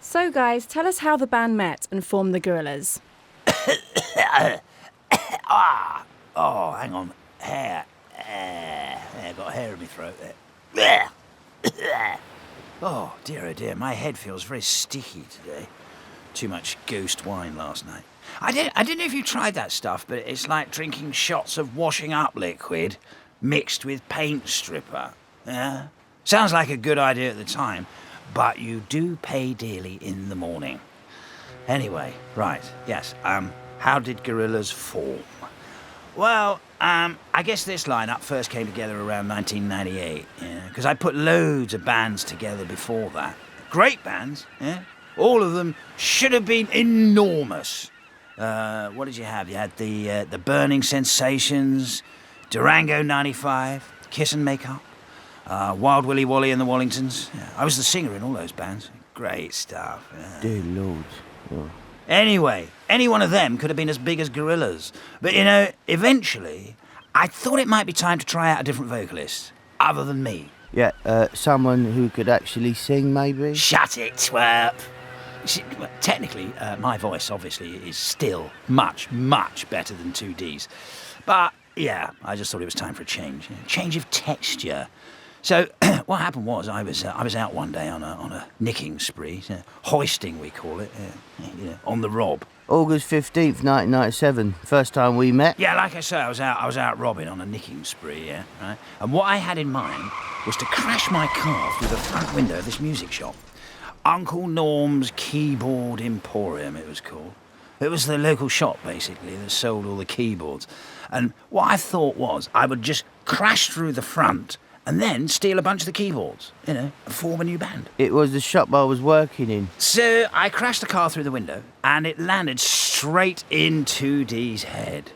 So guys, tell us how the band met and formed the Gorillas. Hang on. Hair. I've got hair in my throat there. Oh dear, my head feels very sticky today. Too much ghost wine last night. I didn't know if you tried that stuff, but it's like drinking shots of washing up liquid mixed with paint stripper. Yeah? Sounds like a good idea at the time, but you do pay dearly in the morning. Anyway, right, yes, how did Gorillas form? Well, I guess this lineup first came together around 1998, because I put loads of bands together before that. Great bands, yeah? All of them should have been enormous. What did you have? You had the Burning Sensations, Durango 95, Kiss and Make Up, Wild Willy Wally and the Wallingtons. Yeah, I was the singer in all those bands. Great stuff. Yeah. Dear Lord. Oh. Anyway, any one of them could have been as big as Gorillas. But, eventually, I thought it might be time to try out a different vocalist, other than me. Yeah, someone who could actually sing, maybe? Shut it, twerp. See, technically, my voice, obviously, is still much, much better than 2D's. But, yeah, I just thought it was time for a change. Change of texture. So, what happened was, I was out one day on a nicking spree, hoisting we call it, on the rob. August 15th, 1997, first time we met. Yeah, like I say, I was out robbing on a nicking spree, yeah, right? And what I had in mind was to crash my car through the front window of this music shop. Uncle Norm's Keyboard Emporium, it was called. It was the local shop, basically, that sold all the keyboards. And what I thought was I would just crash through the front and then steal a bunch of the keyboards, and form a new band. It was the shop I was working in. So I crashed the car through the window, and it landed straight in 2D's head.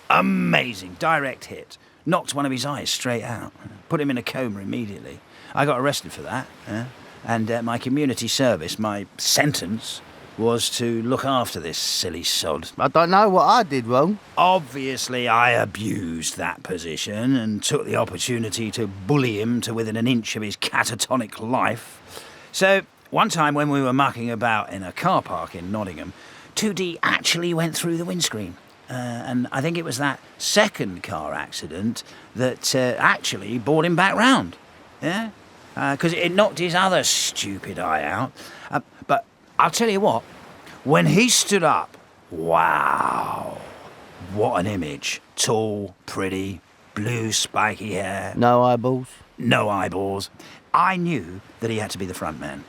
Amazing, direct hit. Knocked one of his eyes straight out. Put him in a coma immediately. I got arrested for that, and my community service, my sentence, was to look after this silly sod. I don't know what I did wrong. Obviously, I abused that position and took the opportunity to bully him to within an inch of his catatonic life. So, one time when we were mucking about in a car park in Nottingham, 2D actually went through the windscreen. And I think it was that second car accident that actually brought him back round. Yeah? Because it knocked his other stupid eye out. But I'll tell you what, when he stood up, wow, what an image. Tall, pretty, blue spiky hair. No eyeballs? No eyeballs. I knew that he had to be the front man.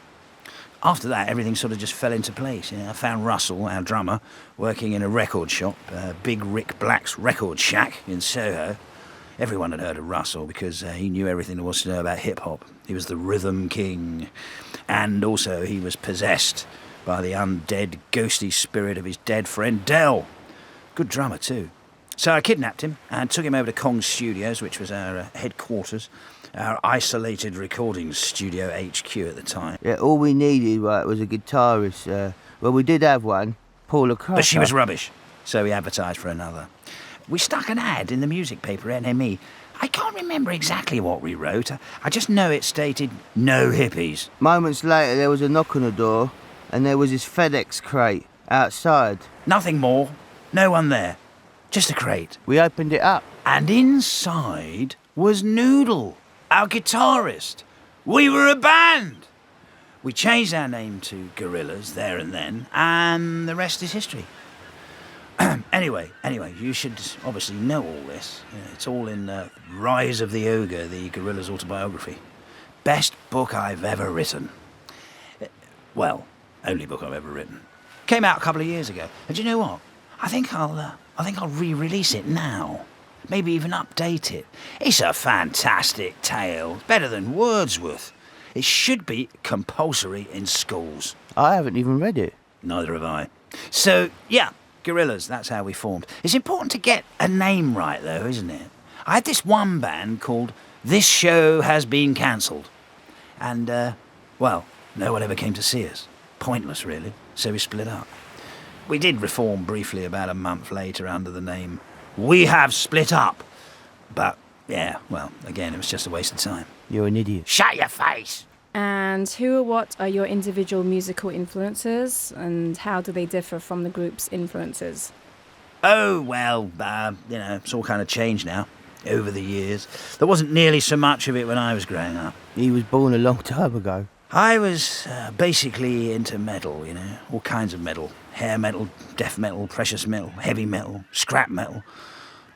After that, everything sort of just fell into place. I found Russell, our drummer, working in a record shop, Big Rick Black's Record Shack in Soho. Everyone had heard of Russell because he knew everything there was to know about hip-hop. He was the rhythm king. And also he was possessed by the undead, ghostly spirit of his dead friend Dell. Good drummer too. So I kidnapped him and took him over to Kong Studios, which was our headquarters, our isolated recording studio HQ at the time. Yeah, all we needed, was a guitarist. Well, we did have one, Paula Crush. But she was rubbish, so we advertised for another. We stuck an ad in the music paper, NME. I can't remember exactly what we wrote. I just know it stated, no hippies. Moments later, there was a knock on the door, and there was this FedEx crate outside. Nothing more. No one there. Just a crate. We opened it up. And inside was Noodle, our guitarist. We were a band. We changed our name to Gorillas there and then, and the rest is history. Anyway, you should obviously know all this. It's all in Rise of the Ogre, the Gorillas autobiography. Best book I've ever written. Well, only book I've ever written. Came out a couple of years ago. And do you know what? I think I'll re-release it now. Maybe even update it. It's a fantastic tale. It's better than Wordsworth. It should be compulsory in schools. I haven't even read it. Neither have I. So, yeah. Gorillas, that's how we formed. It's important to get a name right, though, isn't it? I had this one band called This Show Has Been Cancelled. And, well, no one ever came to see us. Pointless, really. So we split up. We did reform briefly about a month later under the name We Have Split Up. But, yeah, well, again, it was just a waste of time. You're an idiot. Shut your face! And who or what are your individual musical influences, and how do they differ from the group's influences? Oh, well, it's all kind of changed now over the years. There wasn't nearly so much of it when I was growing up. He was born a long time ago. I was basically into metal, all kinds of metal. Hair metal, death metal, precious metal, heavy metal, scrap metal.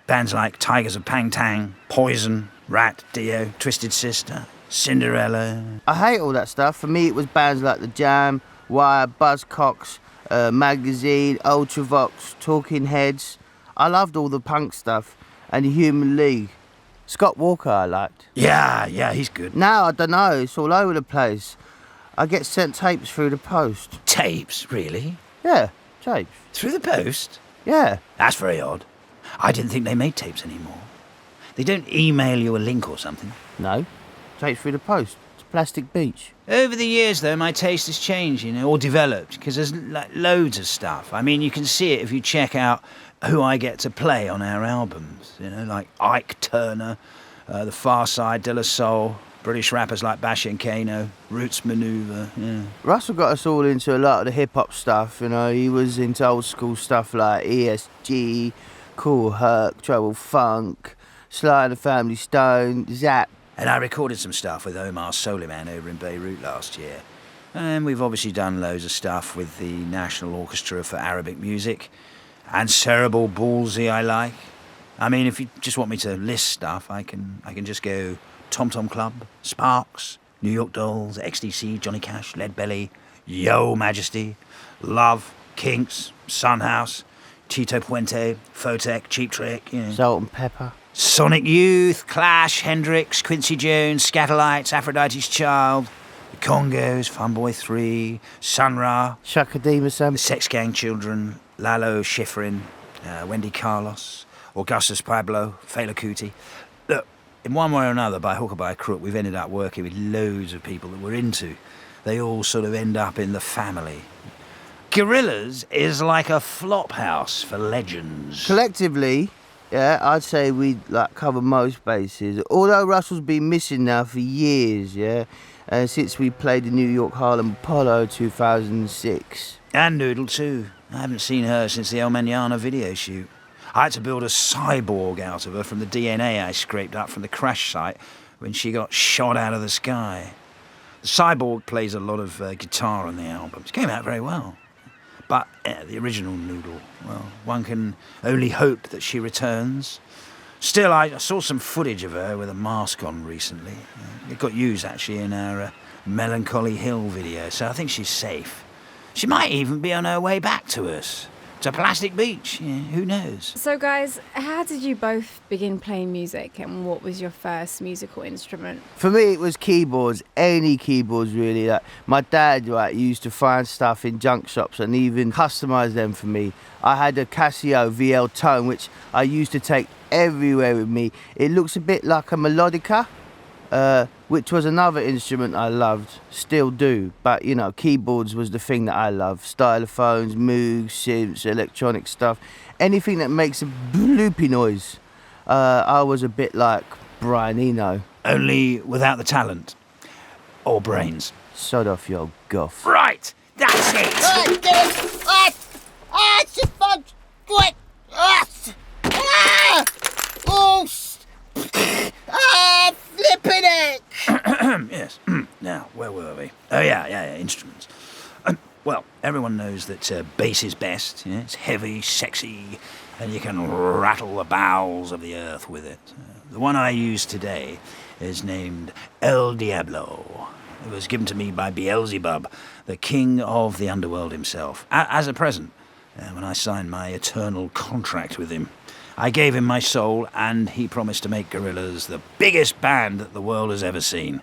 Bands like Tigers of Pang Tang, Poison, Rat, Dio, Twisted Sister, Cinderella. I hate all that stuff. For me, it was bands like The Jam, Wire, Buzzcocks, Magazine, Ultravox, Talking Heads. I loved all the punk stuff, and the Human League. Scott Walker I liked. Yeah, he's good. Now, I don't know, it's all over the place. I get sent tapes through the post. Tapes, really? Yeah, tapes. Through the post? Yeah. That's very odd. I didn't think they made tapes anymore. They don't email you a link or something. No, tapes through the post. It's Plastic Beach. Over the years, though, my taste has changed, or developed, because there's loads of stuff. I mean, you can see it if you check out who I get to play on our albums, like Ike Turner, The Far Side, De La Soul, British rappers like Bash and Kano, Roots Maneuver, Russell got us all into a lot of the hip-hop stuff, He was into old school stuff like ESG, Cool Herc, Trouble Funk, Sly and the Family Stone, Zap. And I recorded some stuff with Omar Soliman over in Beirut last year. And we've obviously done loads of stuff with the National Orchestra for Arabic Music and Cerebral Ballsy I like. I mean, if you just want me to list stuff, I can just go Tom Tom Club, Sparks, New York Dolls, XTC, Johnny Cash, Lead Belly, Yo Majesty, Love, Kinks, Sunhouse, Tito Puente, Photech, Cheap Trick, Salt and Pepper. Sonic Youth, Clash, Hendrix, Quincy Jones, Scatterlights, Aphrodite's Child, The Congos, Funboy 3, Sun Ra, Shaka Dima Sam. The Sex Gang Children, Lalo Schifrin, Wendy Carlos, Augustus Pablo, Fela Kuti. Look, in one way or another, by hook or by crook, we've ended up working with loads of people that we're into. They all sort of end up in the family. Gorillaz is like a flop house for legends. Collectively, yeah, I'd say we cover most bases. Although Russell's been missing now for years, yeah, since we played the New York Harlem Apollo 2006. And Noodle too. I haven't seen her since the El Mañana video shoot. I had to build a cyborg out of her from the DNA I scraped up from the crash site when she got shot out of the sky. The cyborg plays a lot of guitar on the album. It came out very well. But the original Noodle, well, one can only hope that she returns. Still, I saw some footage of her with a mask on recently. It got used, actually, in our Melancholy Hill video, so I think she's safe. She might even be on her way back to us. To Plastic Beach, who knows? So guys, how did you both begin playing music, and what was your first musical instrument? For me, it was keyboards, any keyboards really. My dad used to find stuff in junk shops and even customise them for me. I had a Casio VL Tone, which I used to take everywhere with me. It looks a bit like a melodica, which was another instrument I loved, still do. But, keyboards was the thing that I loved. Stylophones, Moogs, synths, electronic stuff. Anything that makes a bloopy noise. I was a bit like Brian Eno. Only without the talent. Or brains. Sod off your goff. Right! That's it! Flipping it! Yes. Now, where were we? Oh, yeah, instruments. Well, everyone knows that bass is best. It's heavy, sexy, and you can rattle the bowels of the earth with it. The one I use today is named El Diablo. It was given to me by Beelzebub, the king of the underworld himself, as a present when I signed my eternal contract with him. I gave him my soul, and he promised to make Gorillaz the biggest band that the world has ever seen.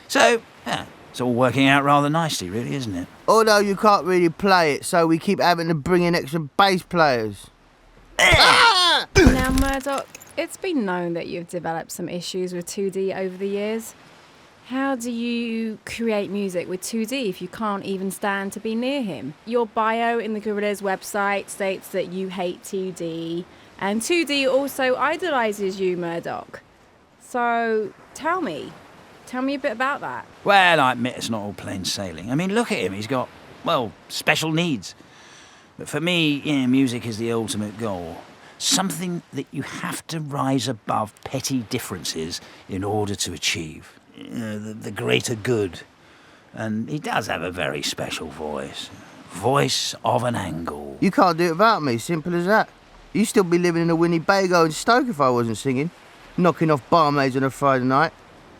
So, it's all working out rather nicely, really, isn't it? Although you can't really play it, so we keep having to bring in extra bass players. Now, Murdoch, it's been known that you've developed some issues with 2D over the years. How do you create music with 2D if you can't even stand to be near him? Your bio in the Gorillaz website states that you hate 2D, and 2D also idolises you, Murdoch. So, tell me, Tell me a bit about that. Well, I admit it's not all plain sailing. I mean, look at him. He's got, well, special needs. But for me, music is the ultimate goal. Something that you have to rise above petty differences in order to achieve. The greater good. And he does have a very special voice. Voice of an angle. You can't do it without me, simple as that. You'd still be living in a Winnebago in Stoke if I wasn't singing. Knocking off barmaids on a Friday night.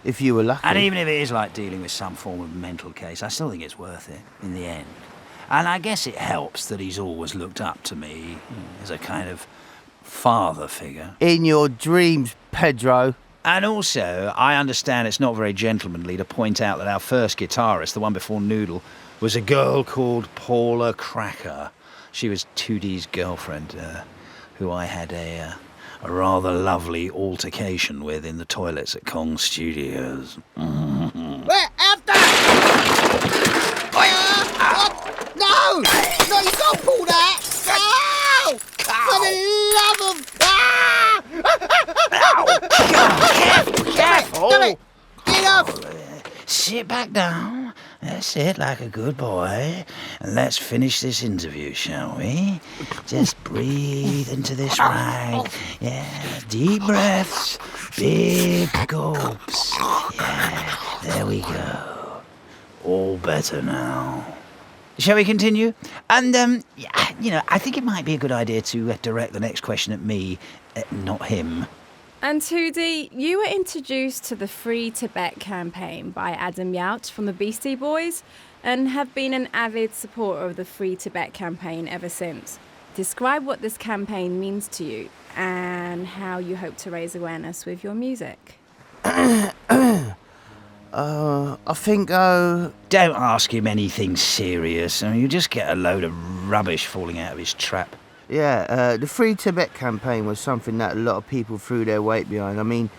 If you were lucky. And even if it is like dealing with some form of mental case, I still think it's worth it in the end. And I guess it helps that he's always looked up to me as a kind of father figure. In your dreams, Pedro. And also, I understand it's not very gentlemanly to point out that our first guitarist, the one before Noodle, was a girl called Paula Cracker. She was 2D's girlfriend, who I had a rather lovely altercation with in the toilets at Kong Studios. Where? After! What? No! No, you can't pull that! No! For the love of... Careful! Damn it! Get off! Sit back down. That's it, like a good boy. And let's finish this interview, shall we? Just breathe into this rag. Yeah, deep breaths, big gulps. Yeah, there we go. All better now. Shall we continue? And, I think it might be a good idea to direct the next question at me, not him. And 2D, you were introduced to the Free Tibet campaign by Adam Yauch from the Beastie Boys and have been an avid supporter of the Free Tibet campaign ever since. Describe what this campaign means to you and how you hope to raise awareness with your music. I think, Don't ask him anything serious. I mean, you just get a load of rubbish falling out of his trap. the Free Tibet campaign was something that a lot of people threw their weight behind. I mean,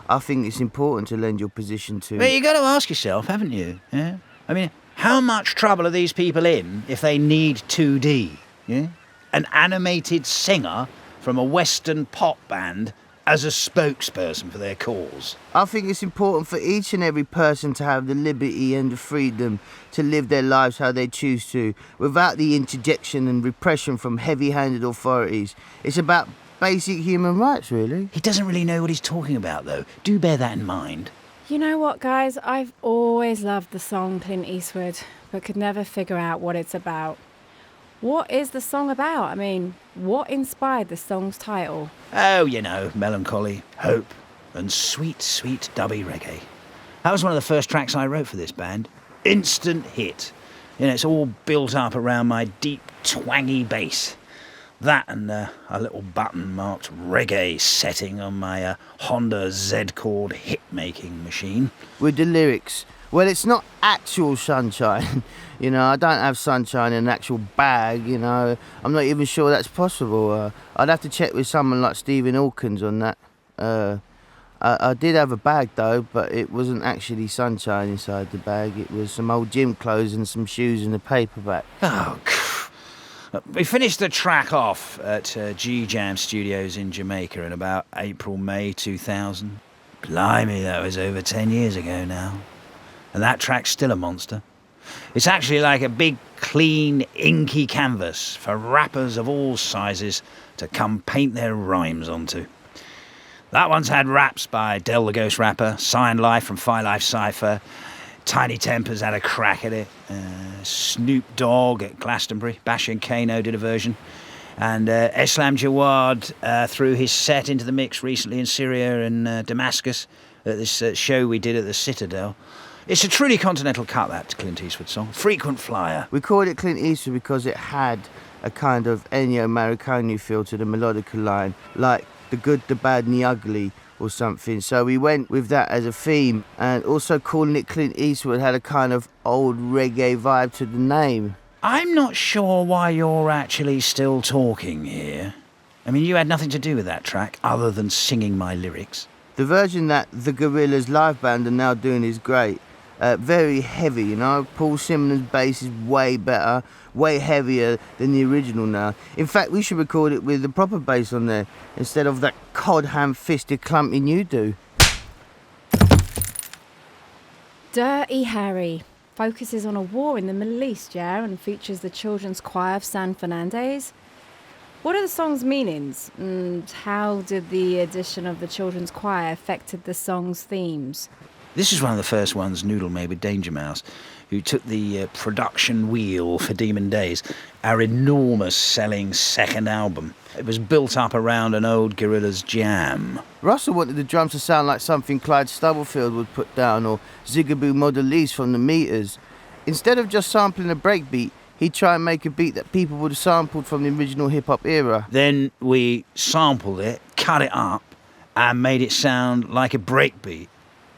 I think it's important to lend your position to... Well, you got to ask yourself, haven't you? Yeah? I mean, how much trouble are these people in if they need 2D? Yeah? An animated singer from a Western pop band as a spokesperson for their cause. I think it's important for each and every person to have the liberty and the freedom to live their lives how they choose to, without the interjection and repression from heavy-handed authorities. It's about basic human rights, really. He doesn't really know what he's talking about, though. Do bear that in mind. You know what, guys? I've always loved the song Clint Eastwood, but could never figure out what it's about. What is the song about? I mean, what inspired the song's title? Oh, melancholy, hope, and sweet, sweet dubby reggae. That was one of the first tracks I wrote for this band. Instant hit. It's all built up around my deep, twangy bass. That and a little button marked reggae setting on my Honda Z-Chord hit-making machine. With the lyrics, well, it's not actual sunshine. I don't have sunshine in an actual bag, I'm not even sure that's possible. I'd have to check with someone like Stephen Hawkins on that. I did have a bag, though, but it wasn't actually sunshine inside the bag. It was some old gym clothes and some shoes in a paperback. Oh, we finished the track off at G-Jam Studios in Jamaica in about April, May 2000. Blimey, that was over 10 years ago now. And that track's still a monster. It's actually like a big, clean, inky canvas for rappers of all sizes to come paint their rhymes onto. That one's had raps by Del the Ghost Rapper, Cyan Life from Phi Life Cypher, Tiny Tempers had a crack at it, Snoop Dogg at Glastonbury, Bash and Kano did a version, and Islam Jawad threw his set into the mix recently in Syria and Damascus at this show we did at the Citadel. It's a truly continental cut, that Clint Eastwood song. Frequent flyer. We called it Clint Eastwood because it had a kind of Ennio Morricone feel to the melodical line, like the good, the bad and the ugly or something. So we went with that as a theme, and also calling it Clint Eastwood had a kind of old reggae vibe to the name. I'm not sure why you're actually still talking here. I mean, you had nothing to do with that track other than singing my lyrics. The version that the Gorillaz live band are now doing is great. Very heavy, Paul Simonon bass is way better, way heavier than the original now. In fact, we should record it with the proper bass on there, instead of that cod ham-fisted clumping you do. Dirty Harry focuses on a war in the Middle East, yeah, and features the children's choir of San Fernandez. What are the song's meanings, and how did the addition of the children's choir affected the song's themes? This is one of the first ones Noodle made with Danger Mouse, who took the production wheel for Demon Days, our enormous selling second album. It was built up around an old Gorillaz jam. Russell wanted the drums to sound like something Clyde Stubblefield would put down, or Zigaboo Modelise from the Meters. Instead of just sampling a breakbeat, he'd try and make a beat that people would have sampled from the original hip-hop era. Then we sampled it, cut it up, and made it sound like a breakbeat.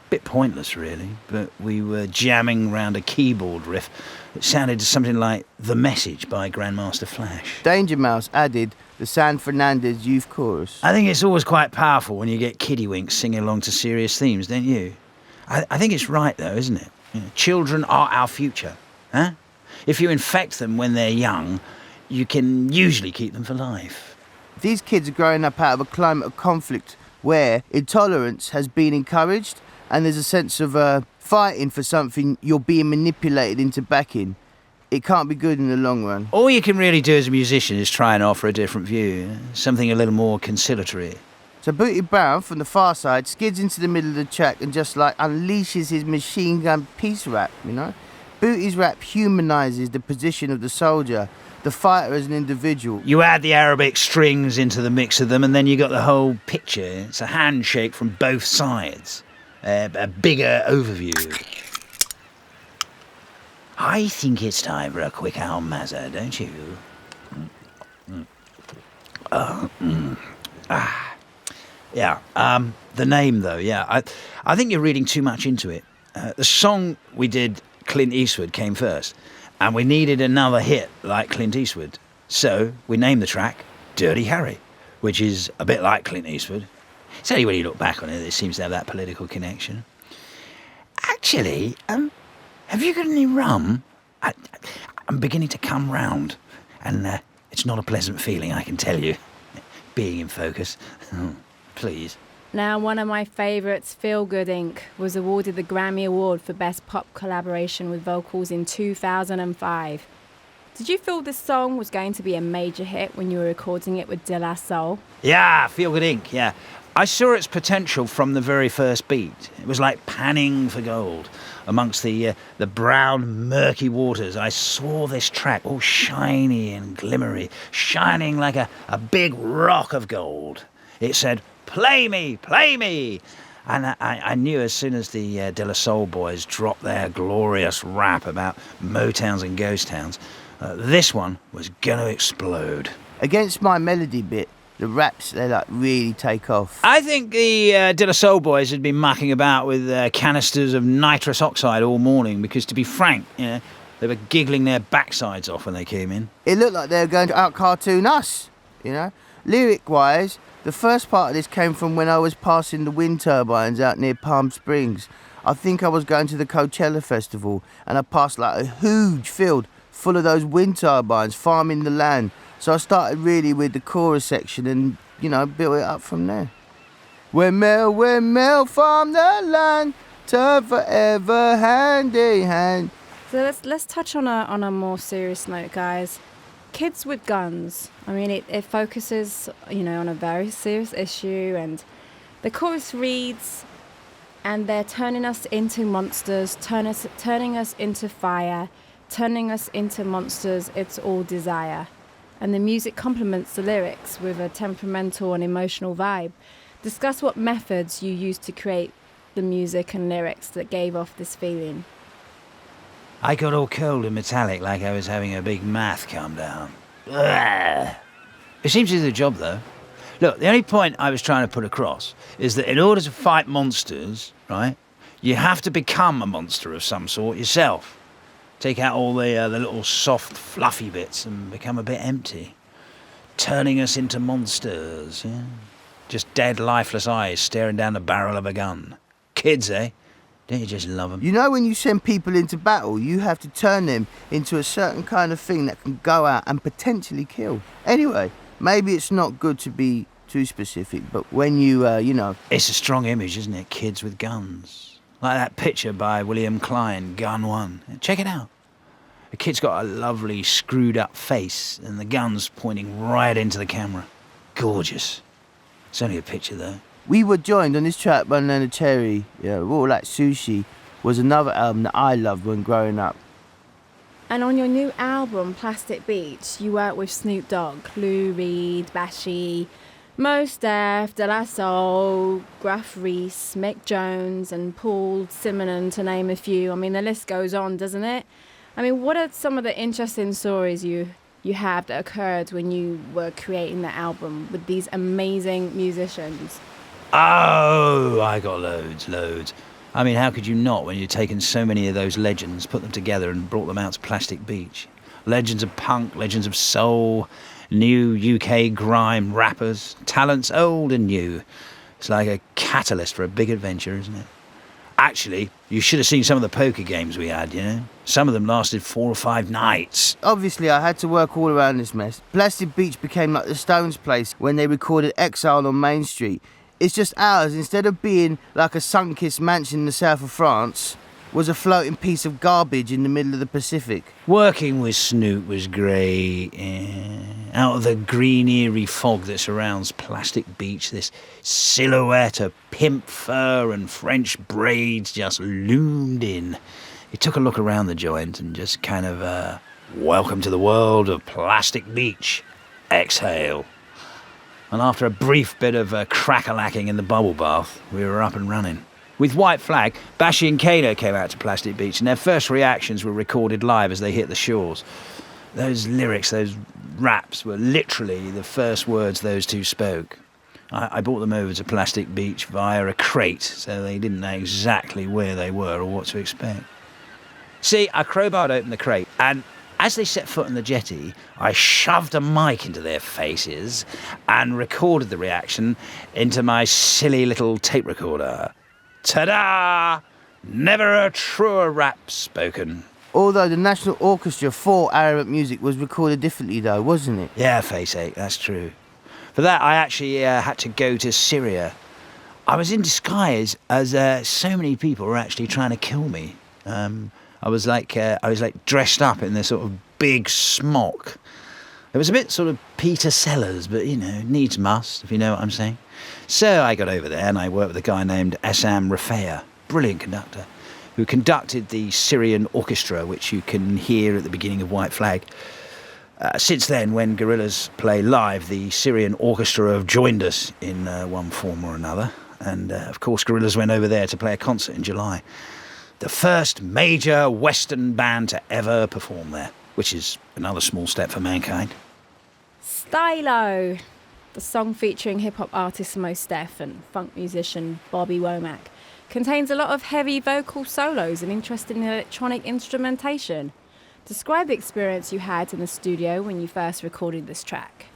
Bit pointless, really, but we were jamming round a keyboard riff that sounded something like The Message by Grandmaster Flash. Danger Mouse added the San Fernandez youth chorus. I think it's always quite powerful when you get kiddywinks singing along to serious themes, don't you? I think it's right, though, isn't it? You know, children are our future, huh? If you infect them when they're young, you can usually keep them for life. These kids are growing up out of a climate of conflict where intolerance has been encouraged, and there's a sense of fighting for something you're being manipulated into backing. It can't be good in the long run. All you can really do as a musician is try and offer a different view, something a little more conciliatory. So Booty Brown from the far side skids into the middle of the track and just like unleashes his machine gun peace rap, you know? Booty's rap humanises the position of the soldier, the fighter as an individual. You add the Arabic strings into the mix of them and then you got the whole picture. It's a handshake from both sides. A bigger overview. I think it's time for a quick Almazza, don't you? Yeah, the name though, yeah. I think you're reading too much into it. The song we did, Clint Eastwood, came first, and we needed another hit like Clint Eastwood. So we named the track Dirty Harry, which is a bit like Clint Eastwood. It's only when you look back on it, it seems to have that political connection. Actually, have you got any rum? I'm beginning to come round, and it's not a pleasant feeling, I can tell you, being in focus. Please. Now, one of my favourites, Feel Good Inc., was awarded the Grammy Award for Best Pop Collaboration with Vocals in 2005. Did you feel this song was going to be a major hit when you were recording it with De La Soul? Yeah, Feel Good Inc., yeah. I saw its potential from the very first beat. It was like panning for gold. Amongst the brown, murky waters, I saw this track all shiny and glimmery, shining like a big rock of gold. It said, "Play me, play me." And I knew as soon as the De La Soul boys dropped their glorious rap about Motowns and ghost towns, this one was going to explode. Against my melody bit, the raps, they like really take off. I think the De La Soul boys had been mucking about with canisters of nitrous oxide all morning because, to be frank, you know, they were giggling their backsides off when they came in. It looked like they were going to out-cartoon us, you know. Lyric-wise, the first part of this came from when I was passing the wind turbines out near Palm Springs. I think I was going to the Coachella Festival, and I passed like a huge field full of those wind turbines farming the land. So I started really with the chorus section and, you know, built it up from there. When Mel farm the land, turn forever hand in hand. So let's touch on a more serious note, guys. Kids with guns. I mean, it focuses, you know, on a very serious issue, and the chorus reads, "And they're turning us into monsters, turning us into fire, turning us into monsters, it's all desire." And the music complements the lyrics with a temperamental and emotional vibe. Discuss what methods you used to create the music and lyrics that gave off this feeling. I got all cold and metallic like I was having a big math calm down. Ugh. It seems to do the job, though. Look, the only point I was trying to put across is that in order to fight monsters, right, you have to become a monster of some sort yourself. Take out all the little soft, fluffy bits and become a bit empty. Turning us into monsters, yeah? Just dead, lifeless eyes staring down the barrel of a gun. Kids, eh? Don't you just love them? You know, when you send people into battle, you have to turn them into a certain kind of thing that can go out and potentially kill. Anyway, maybe it's not good to be too specific, but when you know... It's a strong image, isn't it? Kids with guns. Like that picture by William Klein, Gun 1. Check it out. The kid's got a lovely screwed up face and the gun's pointing right into the camera. Gorgeous. It's only a picture though. We were joined on this track by Nana Cherry. Yeah, Raw Like Sushi was another album that I loved when growing up. And on your new album, Plastic Beach, you work with Snoop Dogg, Lou Reed, Bashy, Mos Def, De La Soul, Gruff Rhys, Mick Jones and Paul Simonon, to name a few. I mean, the list goes on, doesn't it? I mean, what are some of the interesting stories you have that occurred when you were creating the album with these amazing musicians? Oh, I got loads. I mean, how could you not when you've taken so many of those legends, put them together and brought them out to Plastic Beach? Legends of punk, legends of soul, new UK grime rappers, talents old and new. It's like a catalyst for a big adventure, isn't it? Actually, you should have seen some of the poker games we had, you know? Some of them lasted 4 or 5 nights. Obviously, I had to work all around this mess. Plastic Beach became like the Stones' place when they recorded Exile on Main Street. It's just ours, instead of being like a sun-kissed mansion in the south of France, was a floating piece of garbage in the middle of the Pacific. Working with Snoop was great. Yeah. Out of the green, eerie fog that surrounds Plastic Beach, this silhouette of pimp fur and French braids just loomed in. He took a look around the joint and just kind of, welcome to the world of Plastic Beach. Exhale. And after a brief bit of crack-a-lacking in the bubble bath, we were up and running. With White Flag, Bashy and Kano came out to Plastic Beach, and their first reactions were recorded live as they hit the shores. Those lyrics, those raps, were literally the first words those two spoke. I brought them over to Plastic Beach via a crate, so they didn't know exactly where they were or what to expect. See, I crowbarred open the crate, and as they set foot on the jetty, I shoved a mic into their faces and recorded the reaction into my silly little tape recorder. Ta-da! Never a truer rap spoken. Although the National Orchestra for Arabic Music was recorded differently though, wasn't it? Yeah, face ache, that's true. For that, I actually had to go to Syria. I was in disguise as so many people were actually trying to kill me. I was like dressed up in this sort of big smock. It was a bit sort of Peter Sellers, but, you know, needs must, if you know what I'm saying. So I got over there and I worked with a guy named Assam Rafea, brilliant conductor, who conducted the Syrian orchestra, which you can hear at the beginning of White Flag. Since then, when Gorillaz play live, the Syrian orchestra have joined us in one form or another. And, of course, Gorillaz went over there to play a concert in July. The first major Western band to ever perform there, which is another small step for mankind. Stylo, the song featuring hip-hop artist Mos Def and funk musician Bobby Womack, contains a lot of heavy vocal solos and interesting electronic instrumentation. Describe the experience you had in the studio when you first recorded this track.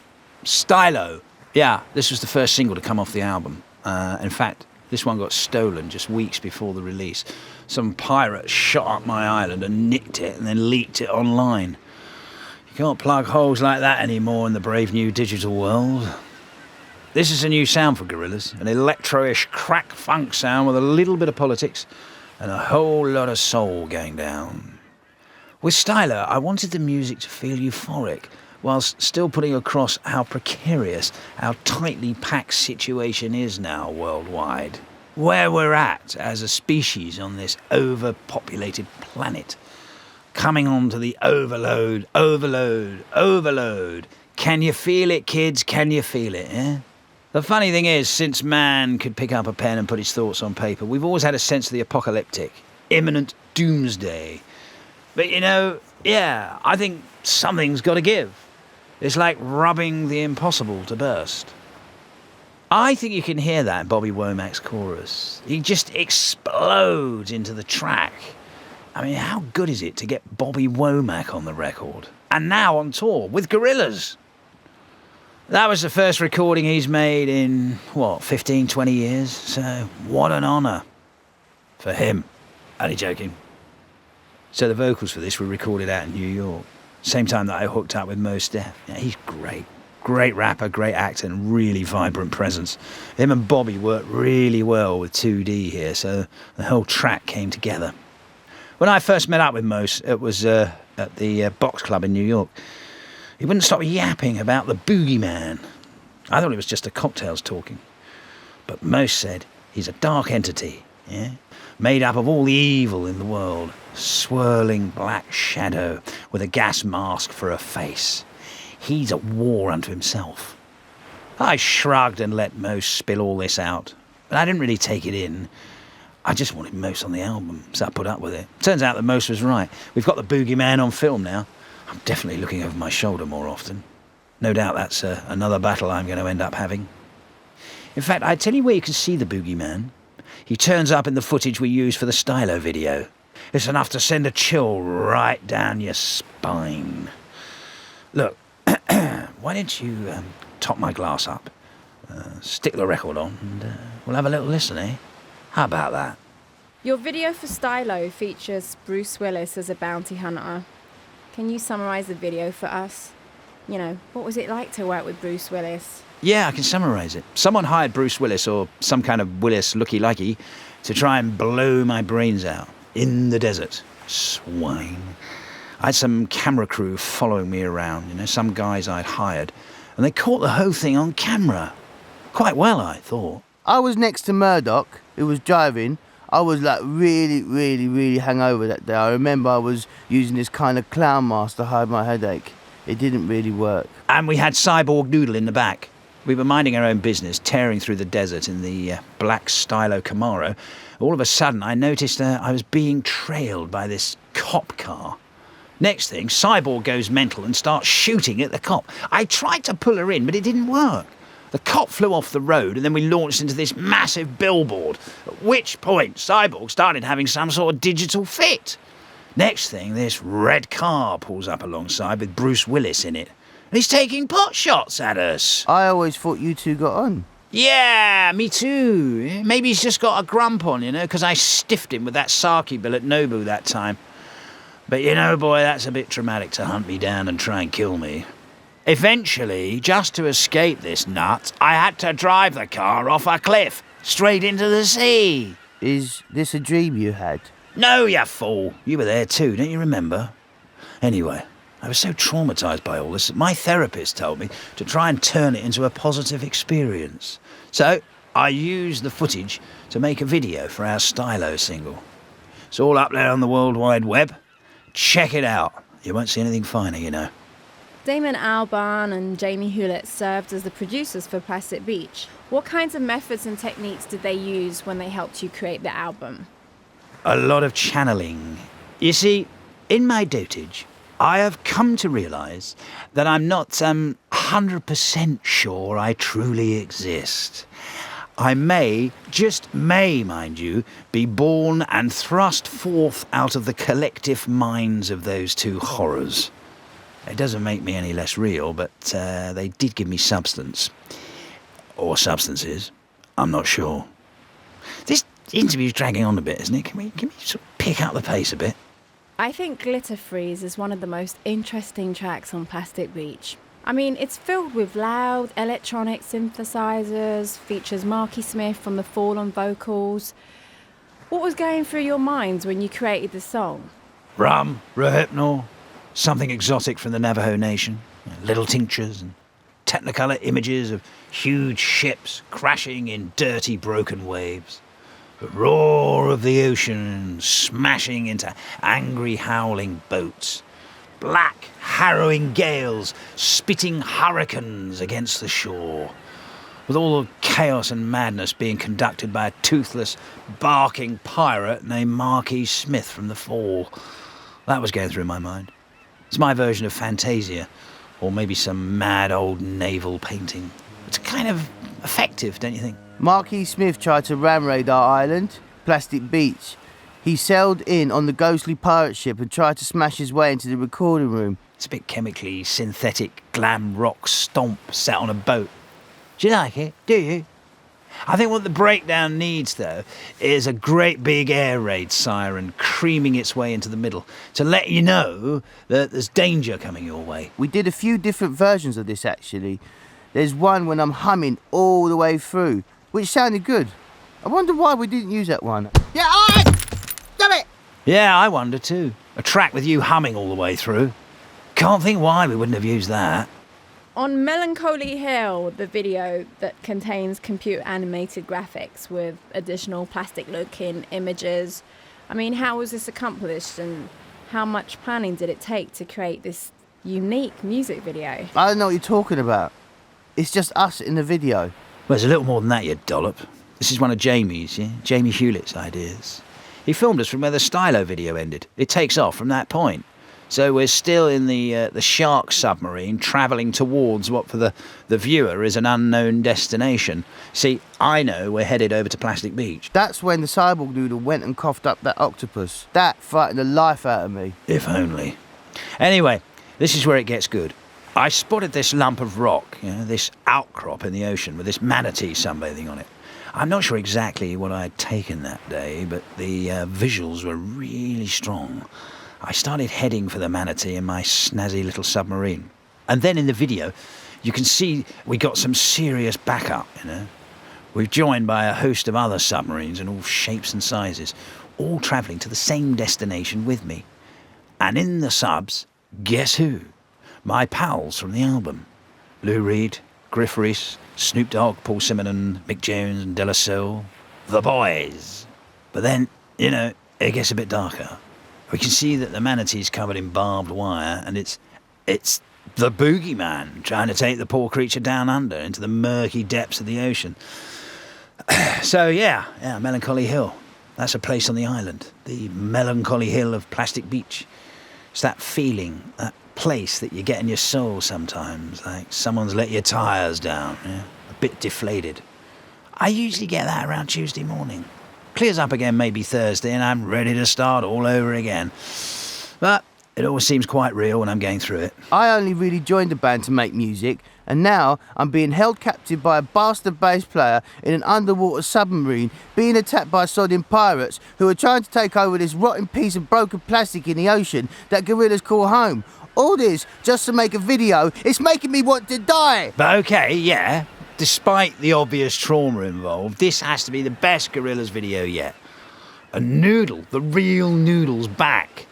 Stylo. Yeah, this was the first single to come off the album. In fact, this one got stolen just weeks before the release. Some pirate shot up my island and nicked it and then leaked it online. You can't plug holes like that anymore in the brave new digital world. This is a new sound for Gorillaz, an electro-ish crack funk sound with a little bit of politics and a whole lot of soul going down. With Stylo, I wanted the music to feel euphoric, whilst still putting across how precarious our tightly packed situation is now worldwide. Where we're at as a species on this overpopulated planet. Coming on to the overload. Can you feel it, kids? Can you feel it, eh? The funny thing is, since man could pick up a pen and put his thoughts on paper, we've always had a sense of the apocalyptic, imminent doomsday. But you know, yeah, I think something's got to give. It's like rubbing the impossible to burst. I think you can hear that in Bobby Womack's chorus. He just explodes into the track. I mean, how good is it to get Bobby Womack on the record? And now on tour with Gorillaz. That was the first recording he's made in, 15, 20 years? So, what an honour for him. Only joking. So the vocals for this were recorded out in New York. Same time that I hooked up with Mos Def. Yeah, he's great. Great rapper, great actor, and really vibrant presence. Him and Bobby worked really well with 2D here, so the whole track came together. When I first met up with Mose, it was at the Box Club in New York. He wouldn't stop yapping about the boogeyman. I thought it was just the cocktails talking. But Mose said he's a dark entity, yeah? Made up of all the evil in the world. Swirling black shadow with a gas mask for a face. He's at war unto himself. I shrugged and let Mose spill all this out. But I didn't really take it in. I just wanted Mose on the album, so I put up with it. Turns out that Mose was right. We've got the boogeyman on film now. I'm definitely looking over my shoulder more often. No doubt that's another battle I'm going to end up having. In fact, I tell you where you can see the boogeyman. He turns up in the footage we use for the Stylo video. It's enough to send a chill right down your spine. Look, why don't you top my glass up, stick the record on, and we'll have a little listen, eh? How about that? Your video for Stylo features Bruce Willis as a bounty hunter. Can you summarise the video for us? You know, what was it like to work with Bruce Willis? Yeah, I can summarise it. Someone hired Bruce Willis, or some kind of Willis looky-likey, to try and blow my brains out in the desert. Swine. I had some camera crew following me around, some guys I'd hired, and they caught the whole thing on camera. Quite well, I thought. I was next to Murdoch, who was driving. I was like really hungover that day. I remember I was using this kind of clown mask to hide my headache. It didn't really work. And we had Cyborg Noodle in the back. We were minding our own business, tearing through the desert in the black Stylo Camaro. All of a sudden, I noticed I was being trailed by this cop car. Next thing, Cyborg goes mental and starts shooting at the cop. I tried to pull her in, but it didn't work. The cop flew off the road, and then we launched into this massive billboard, at which point Cyborg started having some sort of digital fit. Next thing, this red car pulls up alongside with Bruce Willis in it, and he's taking pot shots at us. I always thought you two got on. Yeah, me too. Maybe he's just got a grump on, because I stiffed him with that sake bill at Nobu that time. But boy, that's a bit traumatic to hunt me down and try and kill me. Eventually, just to escape this nut, I had to drive the car off a cliff, straight into the sea. Is this a dream you had? No, you fool. You were there too, don't you remember? Anyway, I was so traumatised by all this that my therapist told me to try and turn it into a positive experience. So I used the footage to make a video for our Stylo single. It's all up there on the World Wide Web. Check it out. You won't see anything finer, Damon Albarn and Jamie Hewlett served as the producers for Plastic Beach. What kinds of methods and techniques did they use when they helped you create the album? A lot of channeling. You see, in my dotage, I have come to realise that I'm not 100% sure I truly exist. I may, just may, mind you, be born and thrust forth out of the collective minds of those two horrors. It doesn't make me any less real, but they did give me substance. Or substances. I'm not sure. This interview's dragging on a bit, isn't it? Can we sort of pick up the pace a bit? I think Glitter Freeze is one of the most interesting tracks on Plastic Beach. I mean, it's filled with loud electronic synthesizers, features Marky Smith from The Fall on vocals. What was going through your minds when you created the song? Rum, Rohypnol, something exotic from the Navajo Nation, little tinctures and technicolor images of huge ships crashing in dirty, broken waves. The roar of the ocean smashing into angry, howling boats. Black, harrowing gales spitting hurricanes against the shore, with all the chaos and madness being conducted by a toothless, barking pirate named Marky Smith from The Fall. That was going through my mind. It's my version of Fantasia, or maybe some mad old naval painting. It's kind of effective, don't you think? Marky Smith tried to ram raid our island, Plastic Beach. He sailed in on the ghostly pirate ship and tried to smash his way into the recording room. It's a bit chemically synthetic glam rock stomp set on a boat. Do you like it? Do you? I think what the breakdown needs, though, is a great big air raid siren creaming its way into the middle to let you know that there's danger coming your way. We did a few different versions of this, actually. There's one when I'm humming all the way through, which sounded good. I wonder why we didn't use that one. Yeah, alright! Damn it! Yeah, I wonder too. A track with you humming all the way through. Can't think why we wouldn't have used that. On Melancholy Hill, the video that contains computer animated graphics with additional plastic looking images, I mean, how was this accomplished and how much planning did it take to create this unique music video? I don't know what you're talking about. It's just us in the video. Well, there's a little more than that, you dollop. This is one of Jamie's, Jamie Hewlett's ideas. He filmed us from where the Stylo video ended. It takes off from that point. So we're still in the shark submarine, travelling towards what for the viewer is an unknown destination. See, I know we're headed over to Plastic Beach. That's when the cyborg noodle went and coughed up that octopus. That frightened the life out of me. If only. Anyway, this is where it gets good. I spotted this lump of rock, this outcrop in the ocean with this manatee sunbathing on it. I'm not sure exactly what I had taken that day, but the visuals were really strong. I started heading for the manatee in my snazzy little submarine. And then in the video, you can see we got some serious backup, We're joined by a host of other submarines in all shapes and sizes, all travelling to the same destination with me. And in the subs, guess who? My pals from the album. Lou Reed, Griff Rhys, Snoop Dogg, Paul Simonon, Mick Jones and De La Soul. The boys. But then, it gets a bit darker. We can see that the manatee's covered in barbed wire, and it's the boogeyman trying to take the poor creature down under into the murky depths of the ocean. So, yeah, Melancholy Hill. That's a place on the island. The Melancholy Hill of Plastic Beach. It's that feeling, that place that you get in your soul sometimes, like someone's let your tyres down, a bit deflated. I usually get that around Tuesday morning. Clears up again maybe Thursday and I'm ready to start all over again. But it always seems quite real when I'm going through it. I only really joined the band to make music, and now I'm being held captive by a bastard bass player in an underwater submarine, being attacked by sodding pirates who are trying to take over this rotten piece of broken plastic in the ocean that gorillas call home. All this just to make a video. It's making me want to die. But okay, yeah. Despite the obvious trauma involved, this has to be the best Gorillaz video yet. A noodle, the real noodle's back.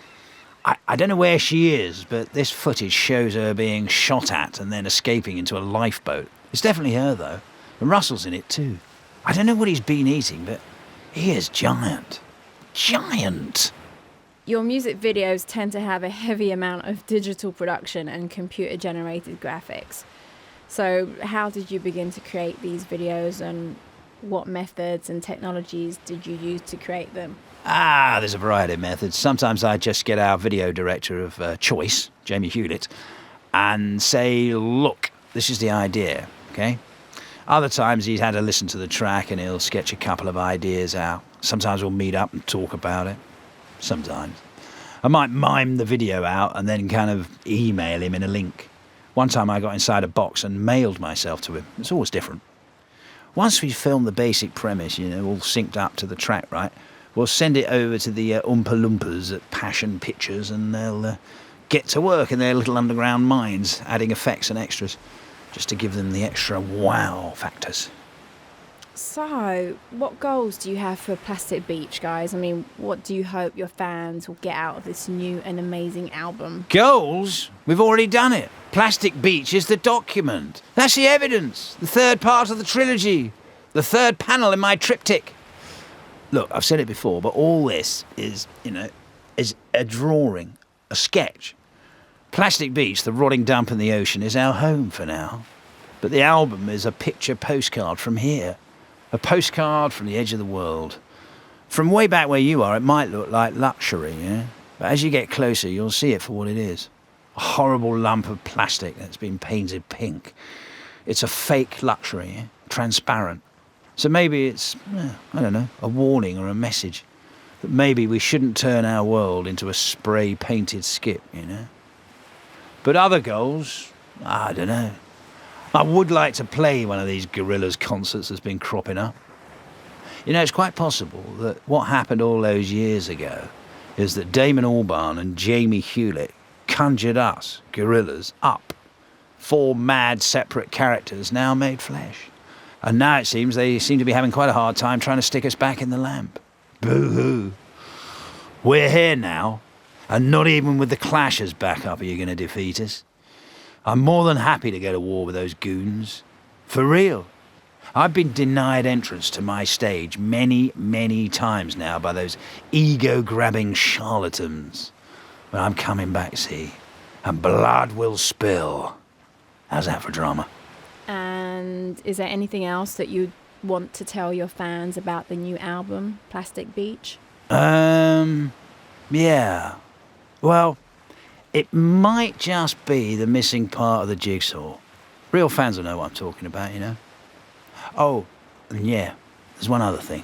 I don't know where she is, but this footage shows her being shot at and then escaping into a lifeboat. It's definitely her, though. And Russell's in it, too. I don't know what he's been eating, but he is giant. Giant! Your music videos tend to have a heavy amount of digital production and computer-generated graphics. So how did you begin to create these videos, and what methods and technologies did you use to create them? There's a variety of methods. Sometimes I just get our video director of choice, Jamie Hewlett, and say, look, this is the idea, okay? Other times he's had to listen to the track and he'll sketch a couple of ideas out. Sometimes we'll meet up and talk about it. Sometimes. I might mime the video out and then kind of email him in a link. One time I got inside a box and mailed myself to him. It's always different. Once we've filmed the basic premise, all synced up to the track, right, we'll send it over to the Oompa Loompas at Passion Pictures and they'll get to work in their little underground minds, adding effects and extras, just to give them the extra wow factors. So, what goals do you have for Plastic Beach, guys? I mean, what do you hope your fans will get out of this new and amazing album? Goals? We've already done it. Plastic Beach is the document. That's the evidence. The third part of the trilogy. The third panel in my triptych. Look, I've said it before, but all this is a drawing, a sketch. Plastic Beach, the rotting dump in the ocean, is our home for now. But the album is a picture postcard from here. A postcard from the edge of the world. From way back where you are, it might look like luxury, But as you get closer, you'll see it for what it is. A horrible lump of plastic that's been painted pink. It's a fake luxury, transparent. So maybe it's, a warning or a message that maybe we shouldn't turn our world into a spray-painted skip, But other goals, I don't know. I would like to play one of these Gorillaz concerts that's been cropping up. You know, it's quite possible that what happened all those years ago is that Damon Albarn and Jamie Hewlett conjured us, Gorillaz, up. 4 mad, separate characters now made flesh. And now it seems they seem to be having quite a hard time trying to stick us back in the lamp. Boo-hoo. We're here now, and not even with the Clash as backup are you going to defeat us. I'm more than happy to go to war with those goons. For real. I've been denied entrance to my stage many, many times now by those ego-grabbing charlatans. But I'm coming back, see, and blood will spill. How's that for drama? And is there anything else that you want to tell your fans about the new album, Plastic Beach? Yeah. Well, it might just be the missing part of the jigsaw. Real fans will know what I'm talking about, you know? Oh, and yeah, there's one other thing.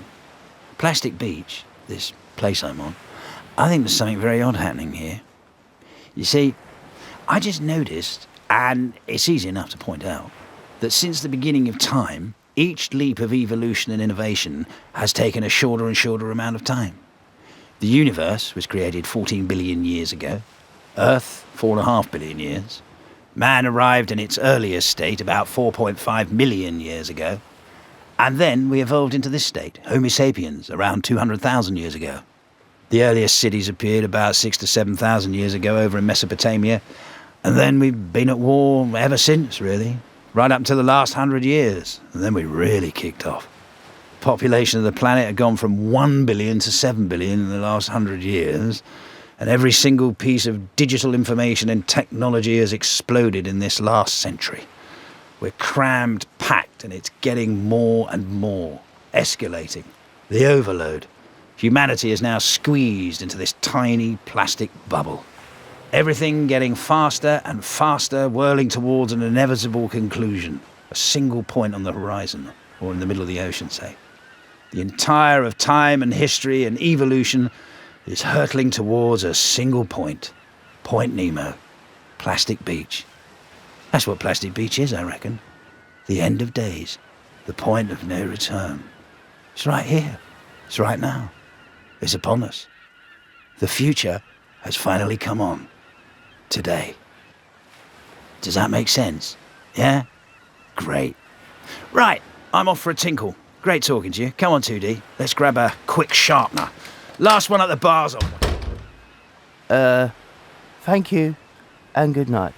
Plastic Beach, this place I'm on, I think there's something very odd happening here. You see, I just noticed, and it's easy enough to point out, that since the beginning of time, each leap of evolution and innovation has taken a shorter and shorter amount of time. The universe was created 14 billion years ago, Earth 4.5 billion years. Man arrived in its earliest state about 4.5 million years ago. And then we evolved into this state, Homo sapiens, around 200,000 years ago. The earliest cities appeared about 6,000 to 7,000 years ago over in Mesopotamia. And then we've been at war ever since, really. Right up until the last 100 years. And then we really kicked off. The population of the planet had gone from 1 billion to 7 billion in the last 100 years. And every single piece of digital information and technology has exploded in this last century. We're crammed, packed, and it's getting more and more, escalating. The overload. Humanity is now squeezed into this tiny plastic bubble. Everything getting faster and faster, whirling towards an inevitable conclusion. A single point on the horizon, or in the middle of the ocean, say. The entire of time and history and evolution is hurtling towards a single point. Point Nemo. Plastic Beach. That's what Plastic Beach is, I reckon. The end of days. The point of no return. It's right here. It's right now. It's upon us. The future has finally come on. Today. Does that make sense? Yeah? Great. Right, I'm off for a tinkle. Great talking to you. Come on, 2D. Let's grab a quick sharpener. Last one at the bar's on. Thank you, and good night.